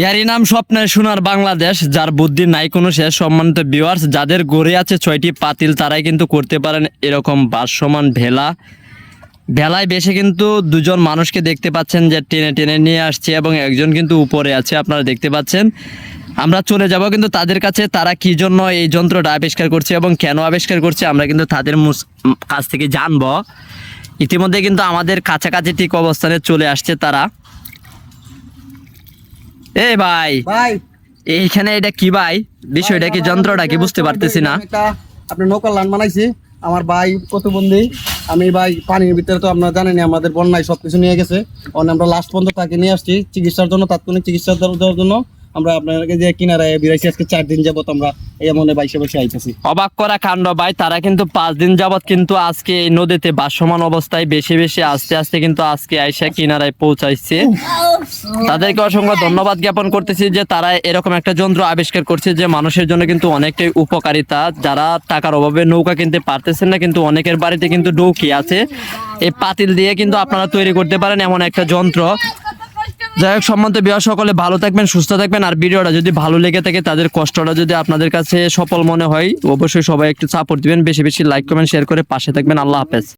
এরই নাম স্বপ্নের সোনার বাংলাদেশ, যার বুদ্ধি নাই কোনো শেষ। সম্মানিত ভিউয়ার্স, যাদের গড়ে আছে 6টি পাতিল তারাই কিন্তু করতে পারেন এরকম ভাসমান ভেলা। ভেলায় বেশি কিন্তু দুজন মানুষকে দেখতে পাচ্ছেন যে টেনে টেনে নিয়ে আসছে এবং একজন কিন্তু উপরে আছে, আপনারা দেখতে পাচ্ছেন। আমরা চলে যাব কিন্তু তাদের কাছে, তারা কি জন্য এই যন্ত্রটা আবিষ্কার করছে এবং কেন আবিষ্কার করছে আমরা কিন্তু তাদের কাছ থেকে জানবো। ইতিমধ্যে কিন্তু আমাদের কাছাকাছি ঠিক অবস্থানে চলে আসছে তারা। এই ভাই ভাই এইখানে এটা কি ভাই, বিষয়টা কি, যন্ত্রটা কি বুঝতে পারতেছি না। আপনি নৌকার লাইন বানাইছি আমার ভাই প্রতিবন্ধী। আমি ভাই পানির ভিতরে তো আপনারা জানেন আমাদের বন্যায় সবকিছু নিয়ে গেছে। আমরা লাস্ট পর্যন্ত তাকে নিয়ে আসছি চিকিৎসার জন্য, তাৎক্ষণিক চিকিৎসা দেওয়ার জন্য। আমরা আপনাকে যে কিনারায় বিরাইছি আজকে 4 দিন যাবত আমরা এই মনে বাইশে বসে আইতেছি। অবাক করা কাণ্ড ভাই, তারা কিন্তু 5 দিন যাবত কিন্তু আজকে এই নদীতে ভাসমান অবস্থায় বেশি বেশি আস্তে আস্তে কিন্তু আজকে আইসা কিনারায় পৌঁছাইছে। তাদেরকে অসংখ্য ধন্যবাদ জ্ঞাপন করতেছি যে তারা এরকম একটা যন্ত্র আবিষ্কার করছে যে মানুষের জন্য কিন্তু অনেকটাই উপকারিতা। যারা টাকার অভাবে নৌকা কিনতে পারতেছেন না, কিন্তু অনেকের বাড়িতে কিন্তু ডৌকি আছে, এই পাতিল দিয়ে কিন্তু আপনারা তৈরি করতে পারেন এমন একটা যন্ত্র। যাই হোক, সম্মানিত ভিউয়ার সকলে ভালো থাকবেন, সুস্থ থাকবেন। আর ভিডিওটা যদি ভালো লেগে থাকে, তাদের কষ্টটা যদি আপনাদের কাছে সফল মনে হয়, অবশ্যই সবাই একটু সাপোর্ট দিবেন, বেশি বেশি লাইক কমেন্ট শেয়ার করে পাশে থাকবেন। আল্লাহ হাফেজ।